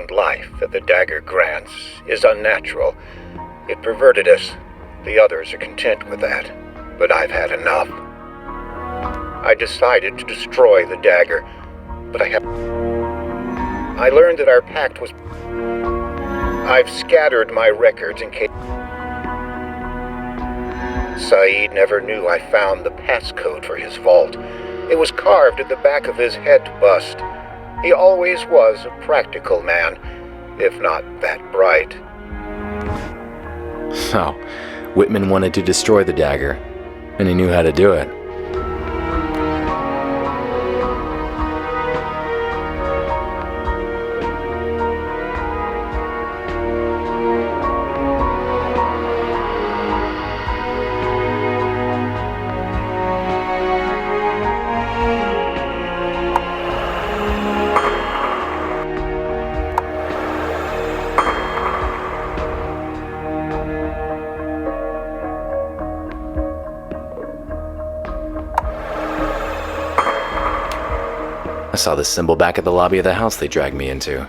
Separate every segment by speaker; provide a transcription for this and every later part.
Speaker 1: newfound life that the dagger grants is unnatural. It perverted us. The others are content with that, but I've had enough. I decided to destroy the dagger, but I learned that our pact was... I've scattered my records in case... Saeed never knew I found the passcode for his vault. It was carved at the back of his head bust. He always was a practical man, if not that bright.
Speaker 2: So, Whitman wanted to destroy the dagger, and he knew how to do it. I saw this symbol back at the lobby of the house they dragged me into.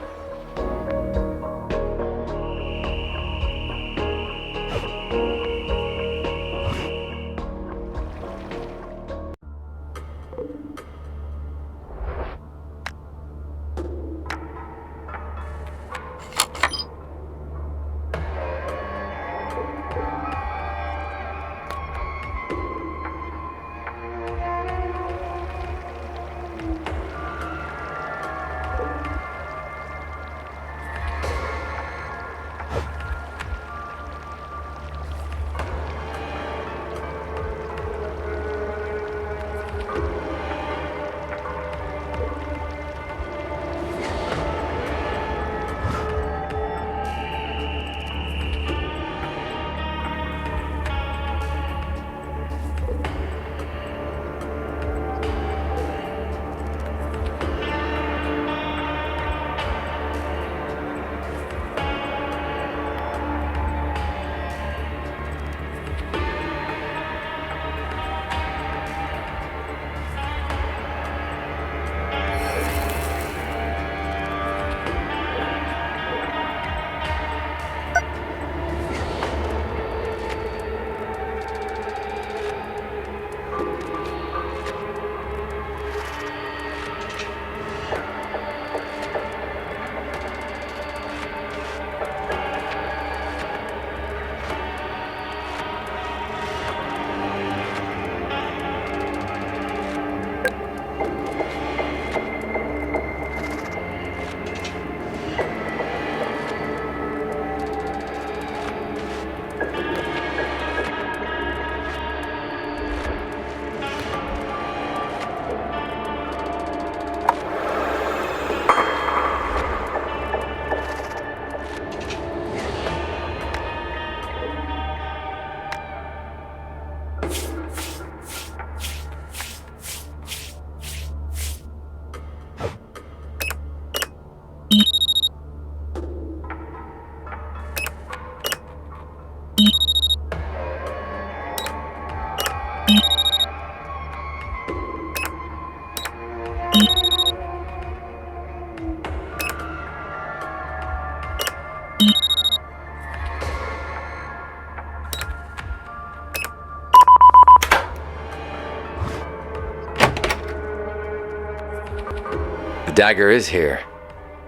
Speaker 2: The dagger is here.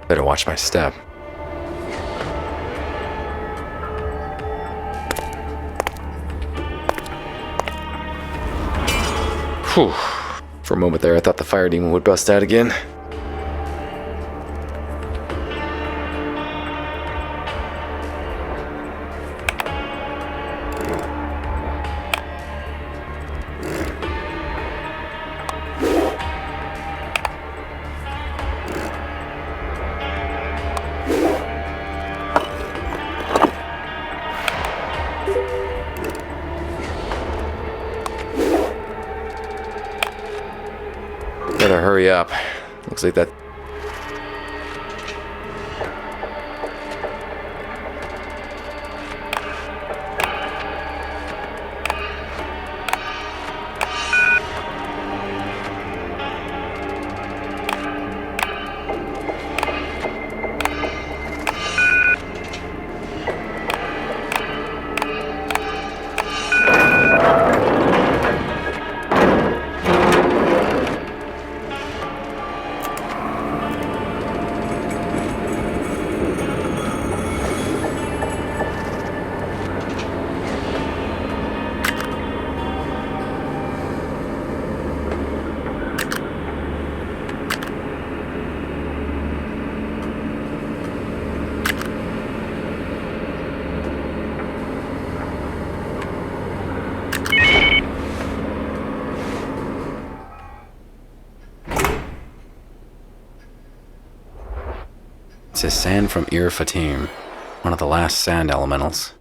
Speaker 2: Better watch my step. Whew. For a moment there, I thought the fire demon would bust out again. Better hurry up. Looks like that... Sand from Ir Fatim, one of the last sand elementals.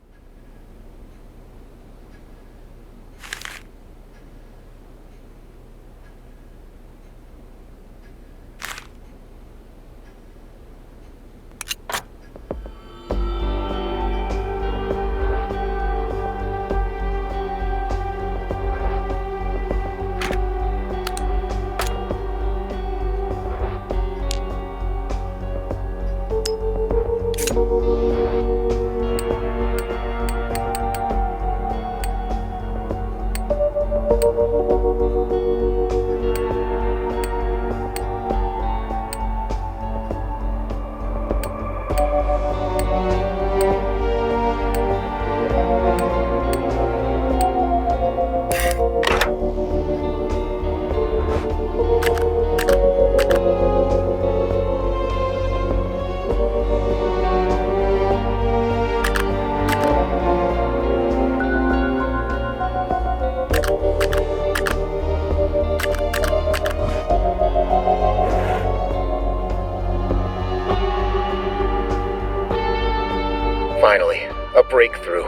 Speaker 1: Finally, a breakthrough.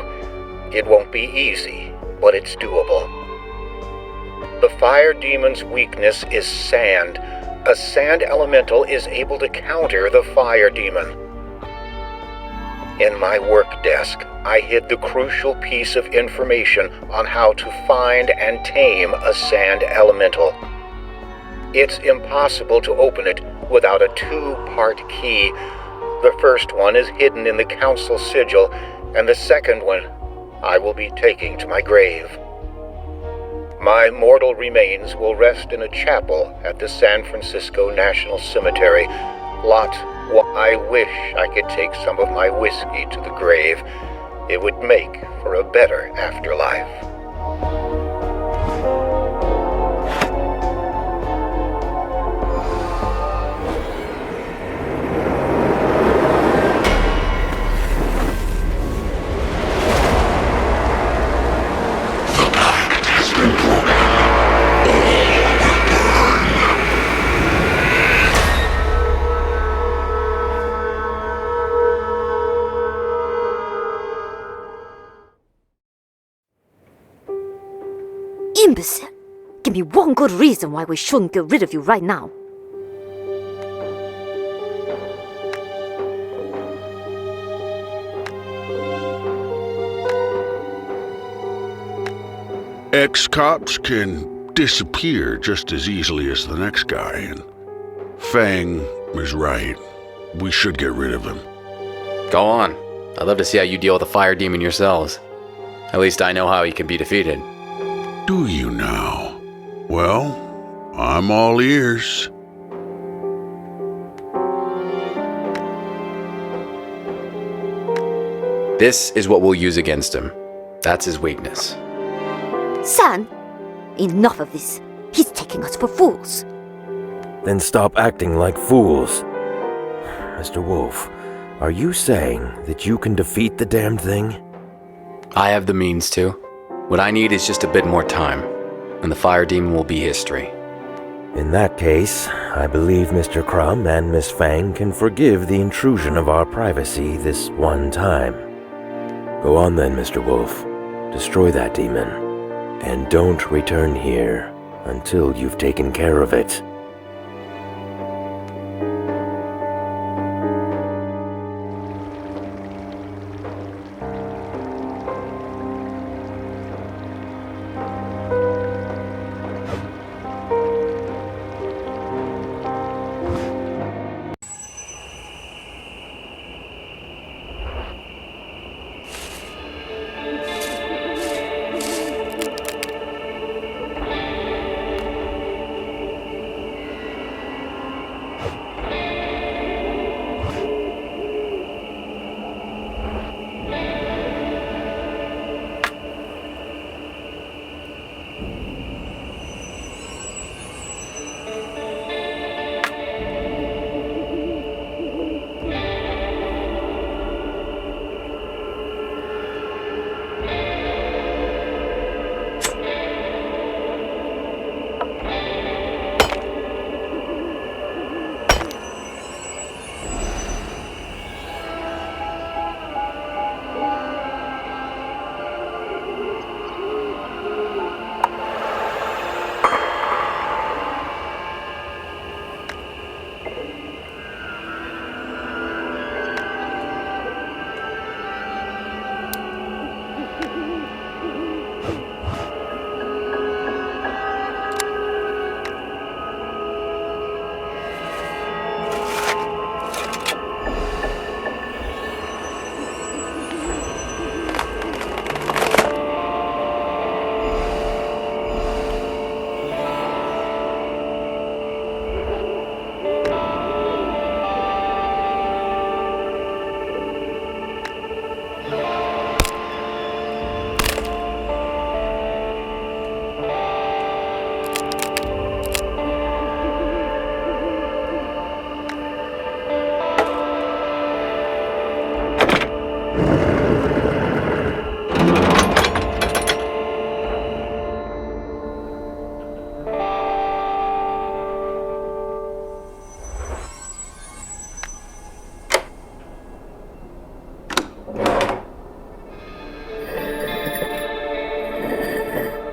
Speaker 1: It won't be easy, but it's doable. The fire demon's weakness is sand. A sand elemental is able to counter the fire demon. In my work desk, I hid the crucial piece of information on how to find and tame a sand elemental. It's impossible to open it without a two-part key. The first one is hidden in the council sigil, and the second one I will be taking to my grave. My mortal remains will rest in a chapel at the San Francisco National Cemetery. Lot 1. I wish I could take some of my whiskey to the grave. It would make for a better afterlife.
Speaker 3: Imbecile! Give me one good reason why we shouldn't get rid of you right now.
Speaker 4: Ex-cops can disappear just as easily as the next guy, and Fang is right. We should get rid of him.
Speaker 2: Go on. I'd love to see how you deal with the fire demon yourselves. At least I know how he can be defeated.
Speaker 4: Do you now? Well, I'm all ears.
Speaker 2: This is what we'll use against him. That's his weakness.
Speaker 3: San, enough of this. He's taking us for fools.
Speaker 5: Then stop acting like fools. Mr. Wolf, are you saying that you can defeat the damned thing?
Speaker 2: I have the means to. What I need is just a bit more time, and the fire demon will be history.
Speaker 5: In that case, I believe Mr. Crumb and Miss Fang can forgive the intrusion of our privacy this one time. Go on then, Mr. Wolf. Destroy that demon, and don't return here until you've taken care of it.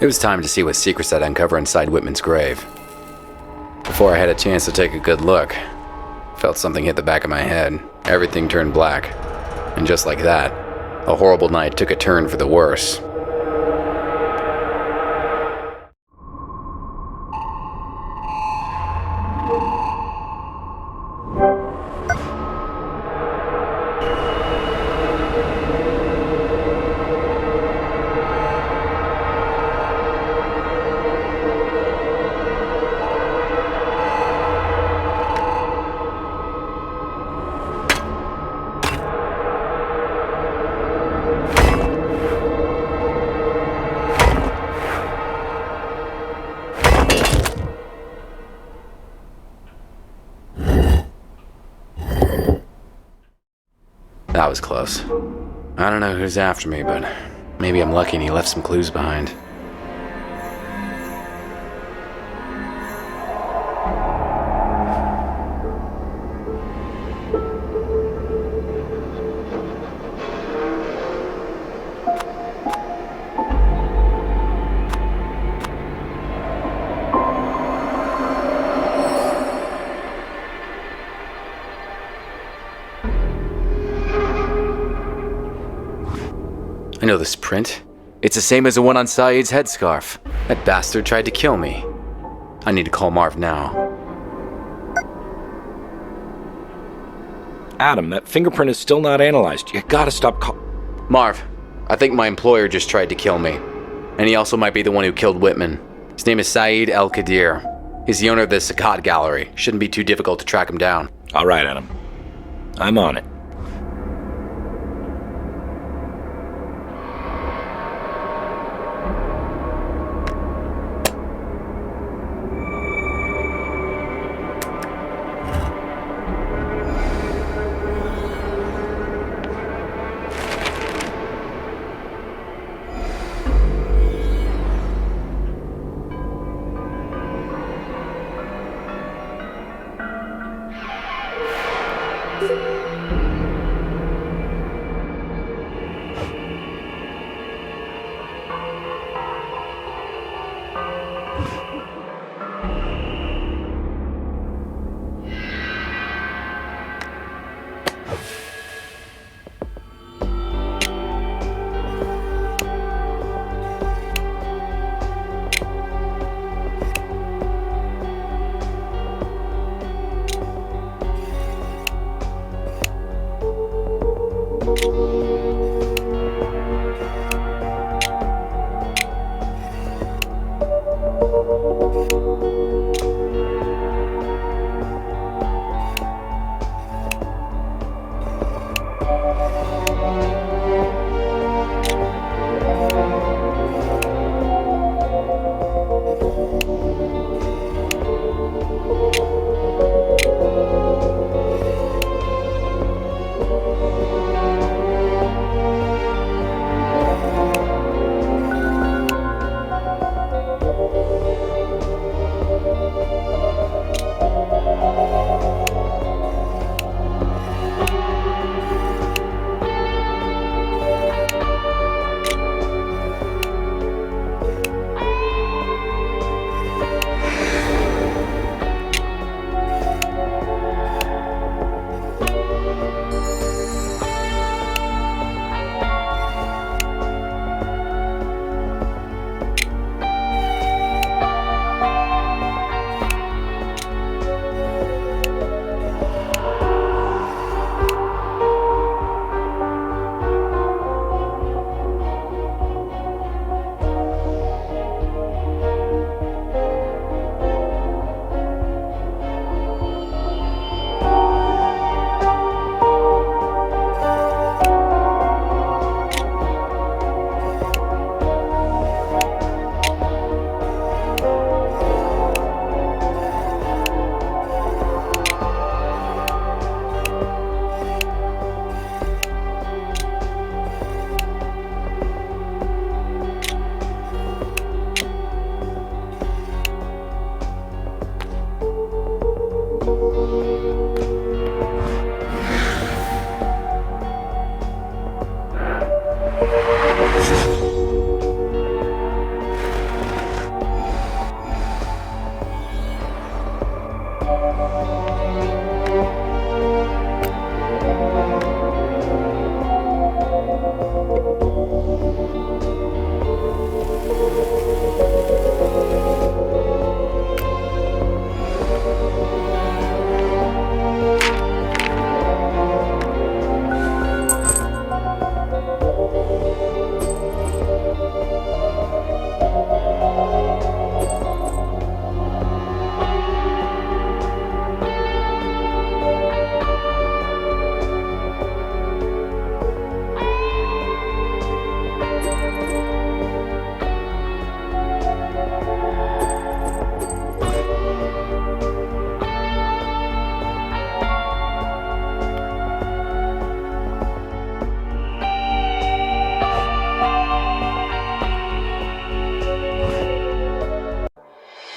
Speaker 2: It was time to see what secrets I'd uncover inside Whitman's grave. Before I had a chance to take a good look, felt something hit the back of my head. Everything turned black. And just like that, a horrible night took a turn for the worse. That was close. I don't know who's after me, but maybe I'm lucky and he left some clues behind. I know this print. It's the same as the one on Saeed's headscarf. That bastard tried to kill me. I need to call Marv now.
Speaker 6: Adam, that fingerprint is still not analyzed. You gotta stop
Speaker 2: Marv, I think my employer just tried to kill me. And he also might be the one who killed Whitman. His name is Saeed El-Qadir. He's the owner of the Sakat Gallery. Shouldn't be too difficult to track him down.
Speaker 6: All right, Adam. I'm on it.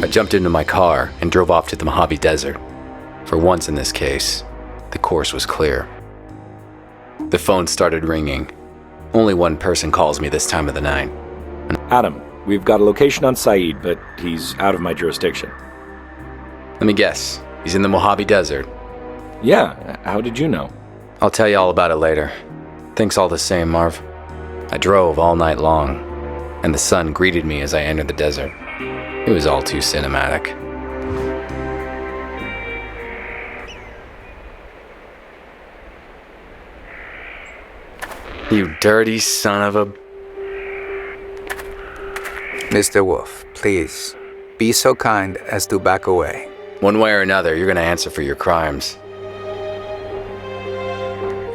Speaker 2: I jumped into my car and drove off to the Mojave Desert. For once in this case, the course was clear. The phone started ringing. Only one person calls me this time of the night.
Speaker 6: Adam, we've got a location on Saeed, but he's out of my jurisdiction.
Speaker 2: Let me guess, he's in the Mojave Desert.
Speaker 6: Yeah, how did you know?
Speaker 2: I'll tell you all about it later. Thanks all the same, Marv. I drove all night long, and the sun greeted me as I entered the desert. It was all too cinematic. You dirty son of a...
Speaker 7: Mr. Wolf, please, be so kind as to back away.
Speaker 2: One way or another, you're gonna answer for your crimes.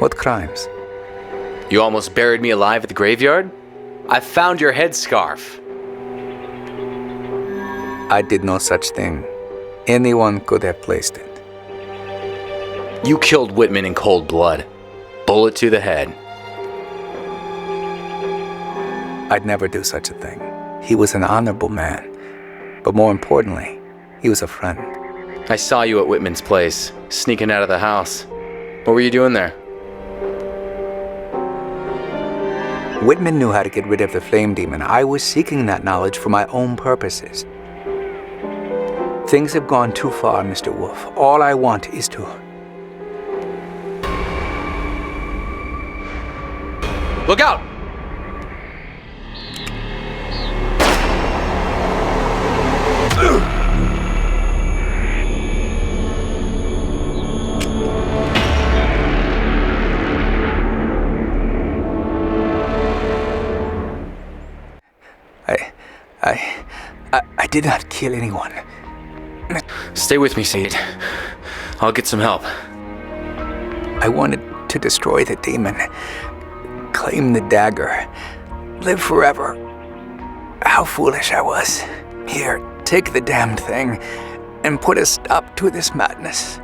Speaker 7: What crimes?
Speaker 2: You almost buried me alive at the graveyard? I found your headscarf.
Speaker 7: I did no such thing. Anyone could have placed it.
Speaker 2: You killed Whitman in cold blood. Bullet to the head.
Speaker 7: I'd never do such a thing. He was an honorable man. But more importantly, he was a friend.
Speaker 2: I saw you at Whitman's place, sneaking out of the house. What were you doing there?
Speaker 7: Whitman knew how to get rid of the flame demon. I was seeking that knowledge for my own purposes. Things have gone too far, Mr. Wolf. All I want is to...
Speaker 2: Look out!
Speaker 7: I did not kill anyone.
Speaker 2: Stay with me, Saeed. I'll get some help.
Speaker 7: I wanted to destroy the demon, claim the dagger, live forever. How foolish I was. Here, take the damned thing and put a stop to this madness.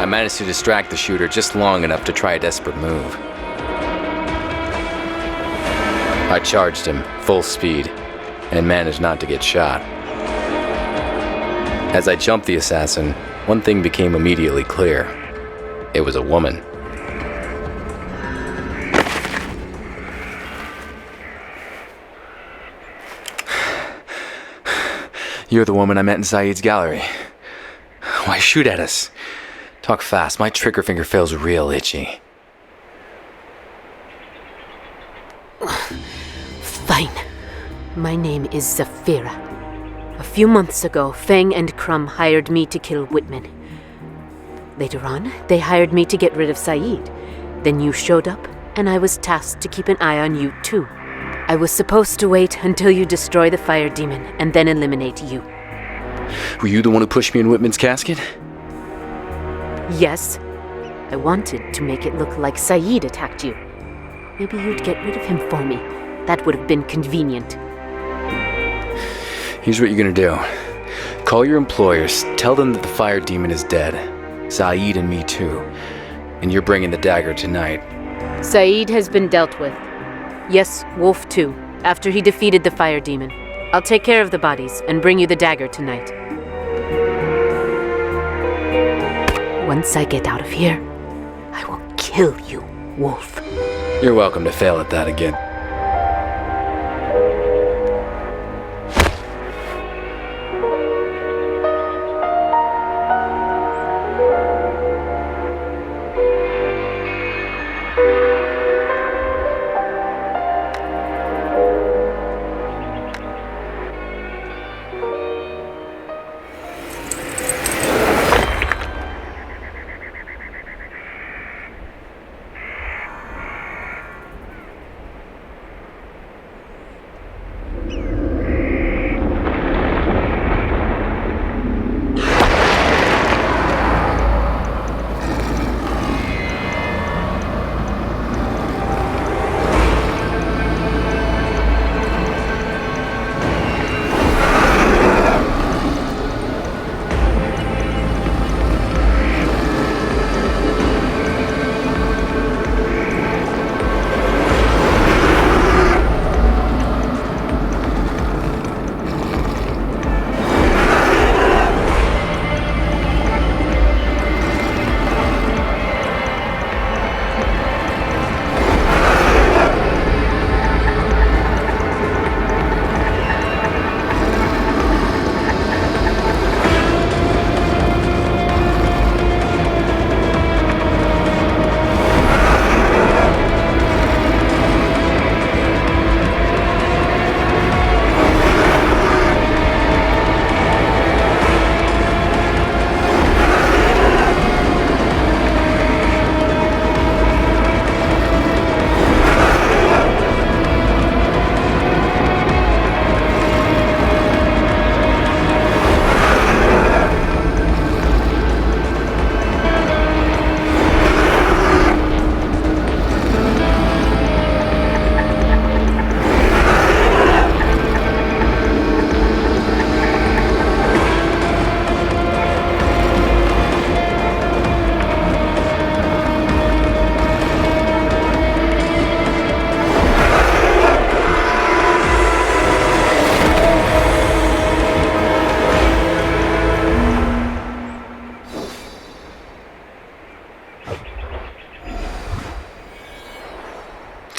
Speaker 2: I managed to distract the shooter just long enough to try a desperate move. I charged him, full speed, and managed not to get shot. As I jumped the assassin, one thing became immediately clear. It was a woman. You're the woman I met in Saeed's gallery. Why shoot at us? Talk fast, my trigger finger feels real itchy.
Speaker 8: Fine. My name is Zafira. A few months ago, Feng and Crumb hired me to kill Whitman. Later on, they hired me to get rid of Saeed. Then you showed up, and I was tasked to keep an eye on you too. I was supposed to wait until you destroy the fire demon, and then eliminate you.
Speaker 2: Were you the one who pushed me in Whitman's casket?
Speaker 8: Yes. I wanted to make it look like Saeed attacked you. Maybe you'd get rid of him for me. That would have been convenient.
Speaker 2: Here's what you're gonna do. Call your employers, tell them that the fire demon is dead. Saeed and me too. And you're bringing the dagger tonight.
Speaker 8: Saeed has been dealt with. Yes, Wlofe too, after he defeated the fire demon. I'll take care of the bodies and bring you the dagger tonight. Once I get out of here, I will kill you, Wlofe.
Speaker 2: You're welcome to fail at that again.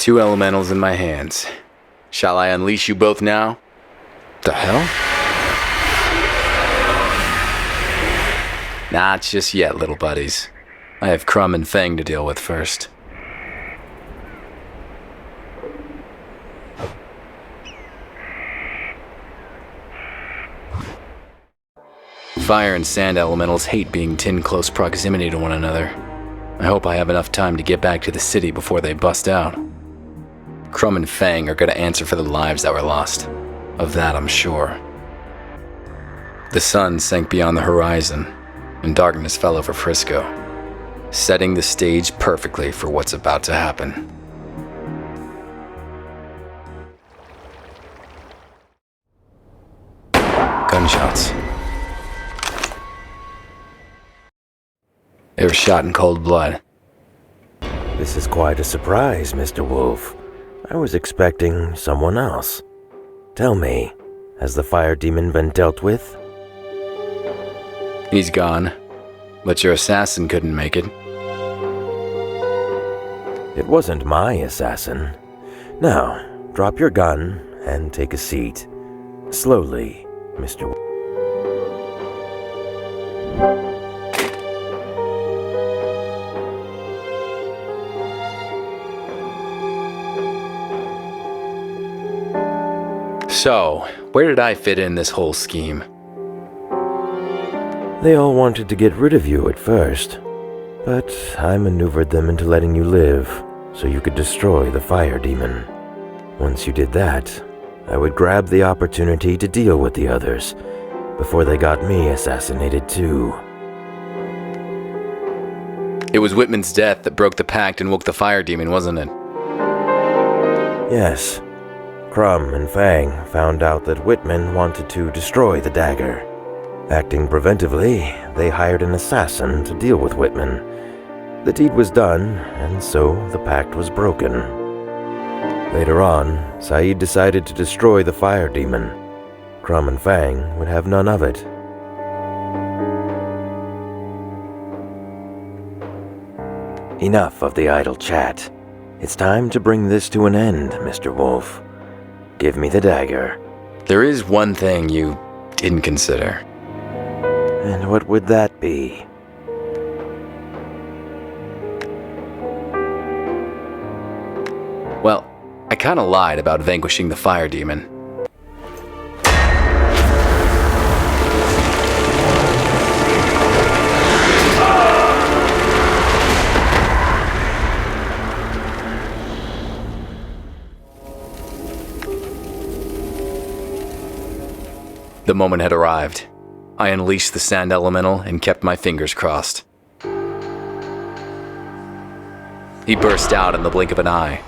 Speaker 2: Two elementals in my hands. Shall I unleash you both now? The hell? Not just yet, little buddies. I have Crumb and Fang to deal with first. Fire and sand elementals hate being in close proximity to one another. I hope I have enough time to get back to the city before they bust out. Crumb and Fang are gonna answer for the lives that were lost. Of that, I'm sure. The sun sank beyond the horizon, and darkness fell over Frisco, setting the stage perfectly for what's about to happen. Gunshots. They were shot in cold blood.
Speaker 5: This is quite a surprise, Mr. Wlofe. I was expecting someone else. Tell me, has the fire demon been dealt with?
Speaker 2: He's gone, but your assassin couldn't make it.
Speaker 5: It wasn't my assassin. Now, drop your gun and take a seat. Slowly, Mr. Wlofe.
Speaker 2: So, where did I fit in this whole scheme?
Speaker 5: They all wanted to get rid of you at first, but I maneuvered them into letting you live so you could destroy the fire demon. Once you did that, I would grab the opportunity to deal with the others before they got me assassinated too.
Speaker 2: It was Whitman's death that broke the pact and woke the fire demon, wasn't it?
Speaker 5: Yes. Crumb and Fang found out that Whitman wanted to destroy the dagger. Acting preventively, they hired an assassin to deal with Whitman. The deed was done, and so the pact was broken. Later on, Saeed decided to destroy the fire demon. Crumb and Fang would have none of it. Enough of the idle chat. It's time to bring this to an end, Mr. Wolf. Give me the dagger.
Speaker 2: There is one thing you didn't consider.
Speaker 5: And what would that be?
Speaker 2: Well, I kinda lied about vanquishing the fire demon. The moment had arrived. I unleashed the sand elemental and kept my fingers crossed. He burst out in the blink of an eye,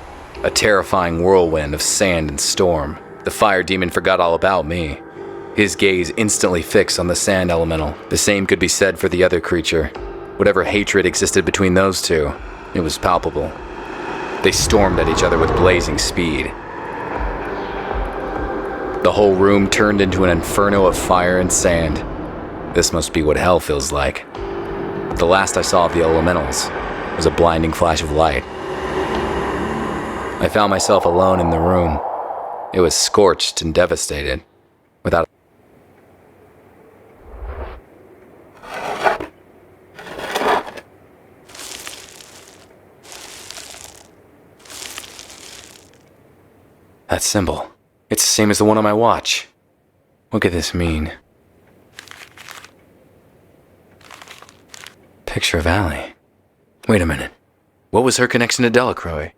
Speaker 2: a terrifying whirlwind of sand and storm. The fire demon forgot all about me. His gaze instantly fixed on the sand elemental. The same could be said for the other creature. Whatever hatred existed between those two, it was palpable. They stormed at each other with blazing speed. The whole room turned into an inferno of fire and sand. This must be what hell feels like. The last I saw of the elementals was a blinding flash of light. I found myself alone in the room. It was scorched and devastated, without that symbol. It's the same as the one on my watch. What could this mean? Picture of Allie. Wait a minute. What was her connection to Delacroix?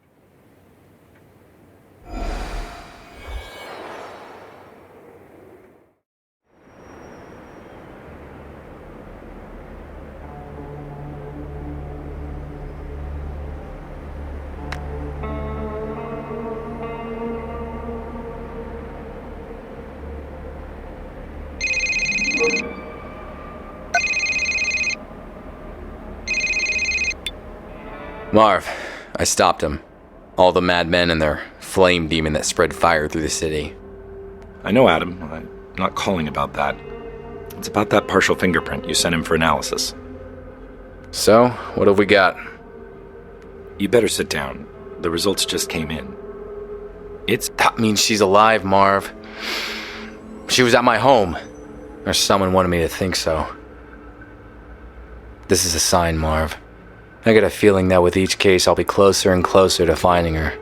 Speaker 2: Marv, I stopped him. All the madmen and their flame demon that spread fire through the city.
Speaker 6: I know, Adam. I'm not calling about that. It's about that partial fingerprint you sent him for analysis.
Speaker 2: So, what have we got?
Speaker 6: You better sit down. The results just came in.
Speaker 2: That means she's alive, Marv. She was at my home. Or someone wanted me to think so. This is a sign, Marv. I get a feeling that with each case I'll be closer and closer to finding her.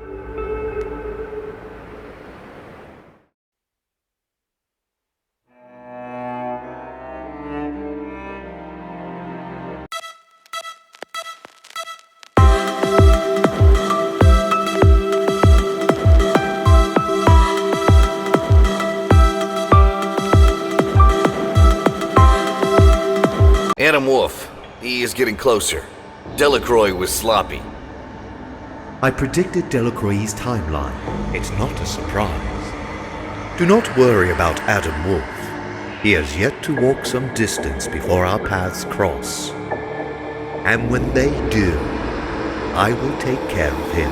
Speaker 9: Adam Wolf. He is getting closer. Delacroix was sloppy.
Speaker 10: I predicted Delacroix's timeline. It's not a surprise. Do not worry about Adam Wolf. He has yet to walk some distance before our paths cross. And when they do, I will take care of him.